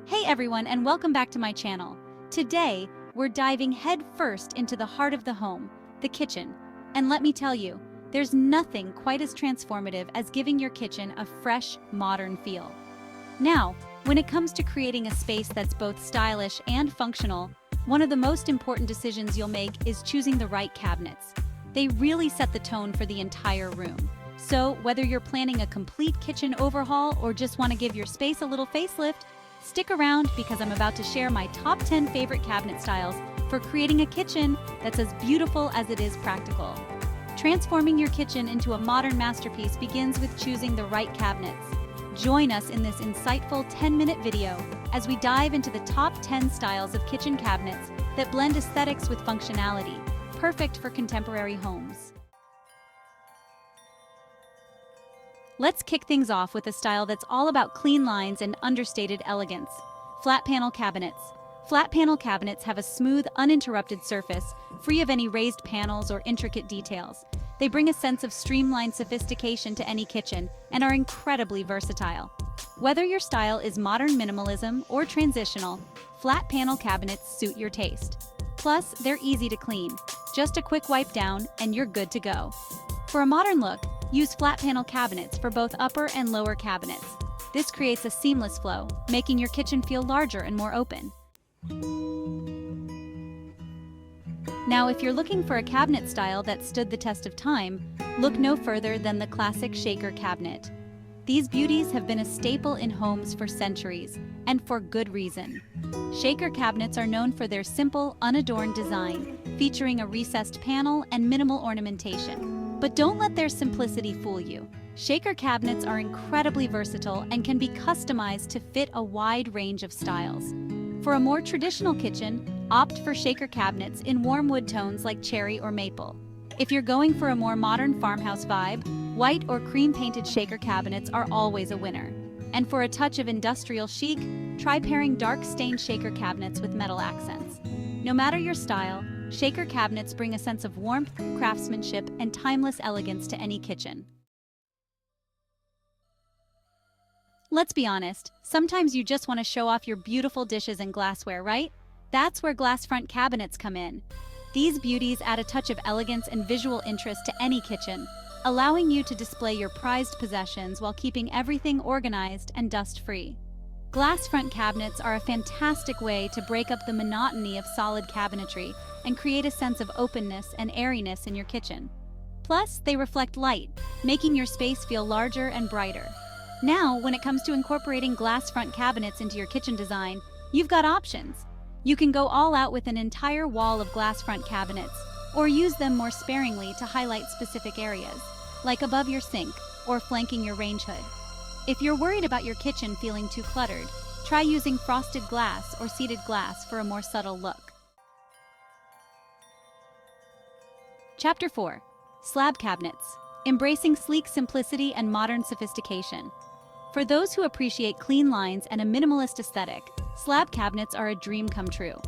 Hey everyone, and welcome back to my channel. Today, we're diving headfirst into the heart of the home, the kitchen. And let me tell you, there's nothing quite as transformative as giving your kitchen a fresh, modern feel. Now, when it comes to creating a space that's both stylish and functional, one of the most important decisions you'll make is choosing the right cabinets. They really set the tone for the entire room. So, whether you're planning a complete kitchen overhaul or just want to give your space a little facelift, stick around because I'm about to share my top 10 favorite cabinet styles for creating a kitchen that's as beautiful as it is practical. Transforming your kitchen into a modern masterpiece begins with choosing the right cabinets. Join us in this insightful 10-minute video as we dive into the top 10 styles of kitchen cabinets that blend aesthetics with functionality, perfect for contemporary homes. Let's kick things off with a style that's all about clean lines and understated elegance. Flat panel cabinets. Flat panel cabinets have a smooth, uninterrupted surface, free of any raised panels or intricate details. They bring a sense of streamlined sophistication to any kitchen and are incredibly versatile. Whether your style is modern minimalism or transitional, flat panel cabinets suit your taste. Plus, they're easy to clean. Just a quick wipe down and you're good to go. For a modern look, use flat panel cabinets for both upper and lower cabinets. This creates a seamless flow, making your kitchen feel larger and more open. Now, if you're looking for a cabinet style that stood the test of time, look no further than the classic shaker cabinet. These beauties have been a staple in homes for centuries, and for good reason. Shaker cabinets are known for their simple, unadorned design, featuring a recessed panel and minimal ornamentation. But don't let their simplicity fool you. Shaker cabinets are incredibly versatile and can be customized to fit a wide range of styles. For a more traditional kitchen, opt for shaker cabinets in warm wood tones like cherry or maple. If you're going for a more modern farmhouse vibe, white or cream-painted shaker cabinets are always a winner. And for a touch of industrial chic, try pairing dark-stained shaker cabinets with metal accents. No matter your style, shaker cabinets bring a sense of warmth, craftsmanship, and timeless elegance to any kitchen. Let's be honest, sometimes you just want to show off your beautiful dishes and glassware, right? That's where glass front cabinets come in. These beauties add a touch of elegance and visual interest to any kitchen, allowing you to display your prized possessions while keeping everything organized and dust-free. Glass front cabinets are a fantastic way to break up the monotony of solid cabinetry and create a sense of openness and airiness in your kitchen. Plus, they reflect light, making your space feel larger and brighter. Now, when it comes to incorporating glass front cabinets into your kitchen design, you've got options. You can go all out with an entire wall of glass front cabinets, or use them more sparingly to highlight specific areas, like above your sink or flanking your range hood. If you're worried about your kitchen feeling too cluttered, try using frosted glass or seated glass for a more subtle look. Chapter 4. Slab cabinets. Embracing sleek simplicity and modern sophistication. For those who appreciate clean lines and a minimalist aesthetic, slab cabinets are a dream come true.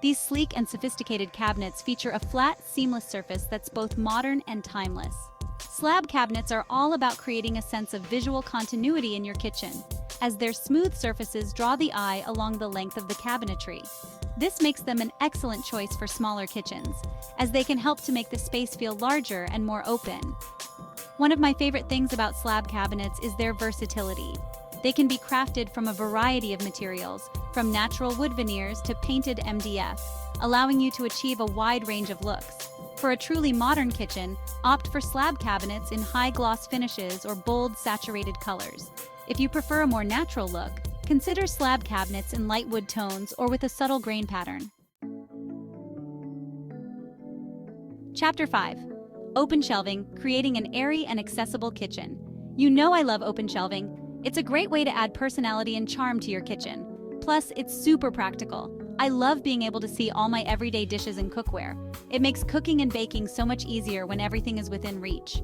These sleek and sophisticated cabinets feature a flat, seamless surface that's both modern and timeless. Slab cabinets are all about creating a sense of visual continuity in your kitchen, as their smooth surfaces draw the eye along the length of the cabinetry. This makes them an excellent choice for smaller kitchens, as they can help to make the space feel larger and more open. One of my favorite things about slab cabinets is their versatility. They can be crafted from a variety of materials, from natural wood veneers to painted MDF, allowing you to achieve a wide range of looks. For a truly modern kitchen, opt for slab cabinets in high-gloss finishes or bold, saturated colors. If you prefer a more natural look, consider slab cabinets in light wood tones or with a subtle grain pattern. Chapter 5. Open shelving, creating an airy and accessible kitchen. You know I love open shelving. It's a great way to add personality and charm to your kitchen. Plus, it's super practical. I love being able to see all my everyday dishes and cookware. It makes cooking and baking so much easier when everything is within reach.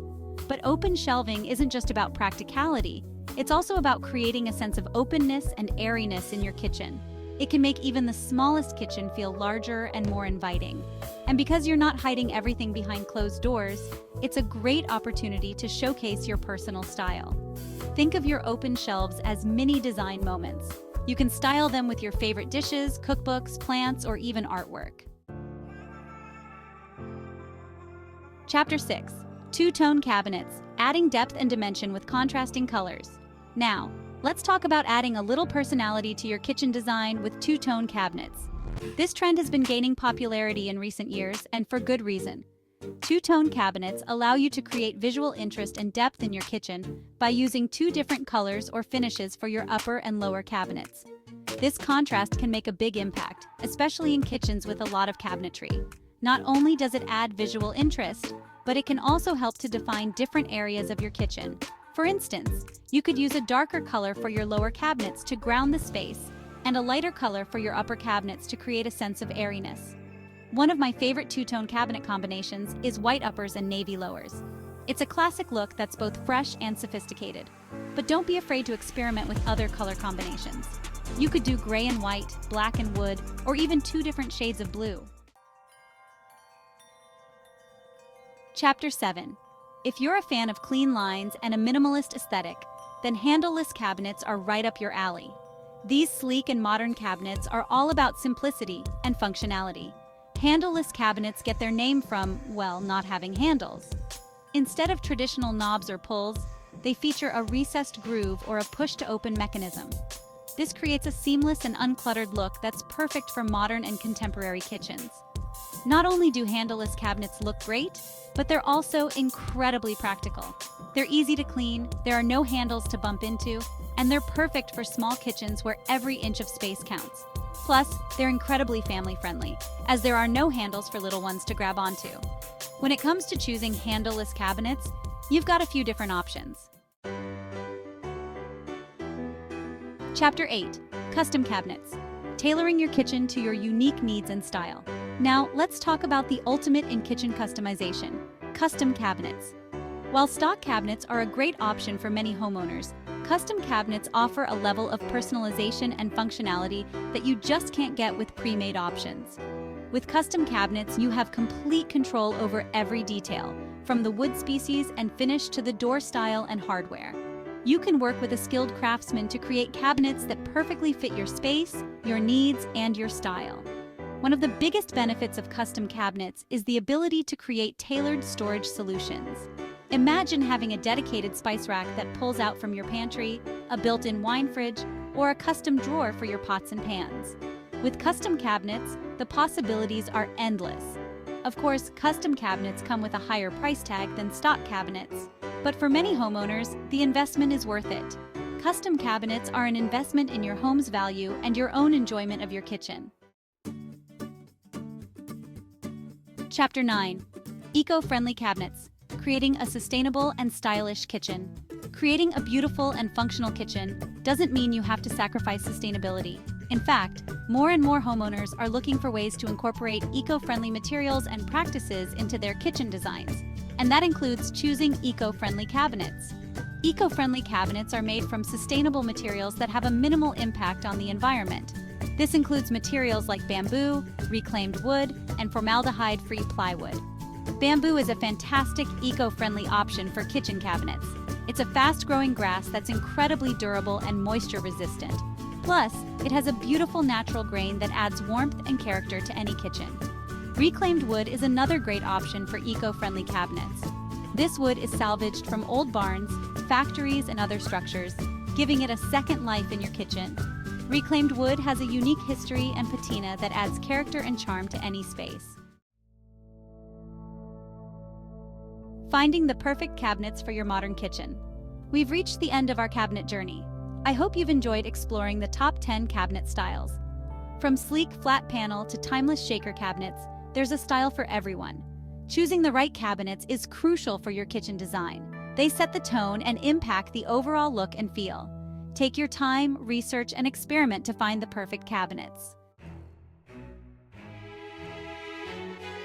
But open shelving isn't just about practicality. It's also about creating a sense of openness and airiness in your kitchen. It can make even the smallest kitchen feel larger and more inviting. And because you're not hiding everything behind closed doors, it's a great opportunity to showcase your personal style. Think of your open shelves as mini design moments. You can style them with your favorite dishes, cookbooks, plants, or even artwork. Chapter 6. Two-tone cabinets, adding depth and dimension with contrasting colors. Now, let's talk about adding a little personality to your kitchen design with two-tone cabinets. This trend has been gaining popularity in recent years, and for good reason. Two-tone cabinets allow you to create visual interest and depth in your kitchen by using two different colors or finishes for your upper and lower cabinets. This contrast can make a big impact, especially in kitchens with a lot of cabinetry. Not only does it add visual interest, but it can also help to define different areas of your kitchen. For instance, you could use a darker color for your lower cabinets to ground the space, and a lighter color for your upper cabinets to create a sense of airiness. One of my favorite two-tone cabinet combinations is white uppers and navy lowers. It's a classic look that's both fresh and sophisticated. But don't be afraid to experiment with other color combinations. You could do gray and white, black and wood, or even two different shades of blue. Chapter 7. If you're a fan of clean lines and a minimalist aesthetic, then handleless cabinets are right up your alley. These sleek and modern cabinets are all about simplicity and functionality. Handleless cabinets get their name from, well, not having handles. Instead of traditional knobs or pulls, they feature a recessed groove or a push-to-open mechanism. This creates a seamless and uncluttered look that's perfect for modern and contemporary kitchens. Not only do handleless cabinets look great, but they're also incredibly practical. They're easy to clean, there are no handles to bump into, and they're perfect for small kitchens where every inch of space counts. Plus, they're incredibly family-friendly, as there are no handles for little ones to grab onto. When it comes to choosing handleless cabinets, you've got a few different options. Chapter 8. Custom cabinets. Tailoring your kitchen to your unique needs and style. Now, let's talk about the ultimate in kitchen customization: custom cabinets. While stock cabinets are a great option for many homeowners, custom cabinets offer a level of personalization and functionality that you just can't get with pre-made options. With custom cabinets, you have complete control over every detail, from the wood species and finish to the door style and hardware. You can work with a skilled craftsman to create cabinets that perfectly fit your space, your needs, and your style. One of the biggest benefits of custom cabinets is the ability to create tailored storage solutions. Imagine having a dedicated spice rack that pulls out from your pantry, a built-in wine fridge, or a custom drawer for your pots and pans. With custom cabinets, the possibilities are endless. Of course, custom cabinets come with a higher price tag than stock cabinets, but for many homeowners, the investment is worth it. Custom cabinets are an investment in your home's value and your own enjoyment of your kitchen. Chapter 9. Eco-friendly cabinets. Creating a sustainable and stylish kitchen. Creating a beautiful and functional kitchen doesn't mean you have to sacrifice sustainability. In fact, more and more homeowners are looking for ways to incorporate eco-friendly materials and practices into their kitchen designs, and that includes choosing eco-friendly cabinets. Eco-friendly cabinets are made from sustainable materials that have a minimal impact on the environment. This includes materials like bamboo, reclaimed wood, and formaldehyde-free plywood. Bamboo is a fantastic eco-friendly option for kitchen cabinets. It's a fast-growing grass that's incredibly durable and moisture-resistant. Plus, it has a beautiful natural grain that adds warmth and character to any kitchen. Reclaimed wood is another great option for eco-friendly cabinets. This wood is salvaged from old barns, factories, and other structures, giving it a second life in your kitchen. Reclaimed wood has a unique history and patina that adds character and charm to any space. Finding the perfect cabinets for your modern kitchen. We've reached the end of our cabinet journey. I hope you've enjoyed exploring the top 10 cabinet styles. From sleek flat panel to timeless shaker cabinets, there's a style for everyone. Choosing the right cabinets is crucial for your kitchen design. They set the tone and impact the overall look and feel. Take your time, research, and experiment to find the perfect cabinets.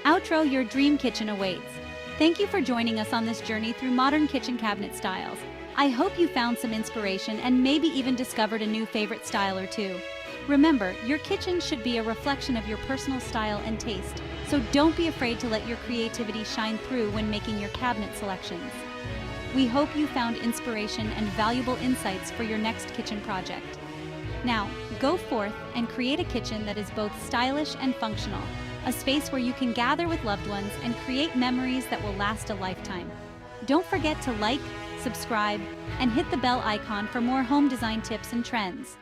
Outro: Your dream kitchen awaits. Thank you for joining us on this journey through modern kitchen cabinet styles. I hope you found some inspiration and maybe even discovered a new favorite style or two. Remember, your kitchen should be a reflection of your personal style and taste, so don't be afraid to let your creativity shine through when making your cabinet selections. We hope you found inspiration and valuable insights for your next kitchen project. Now, go forth and create a kitchen that is both stylish and functional, a space where you can gather with loved ones and create memories that will last a lifetime. Don't forget to like, subscribe, and hit the bell icon for more home design tips and trends.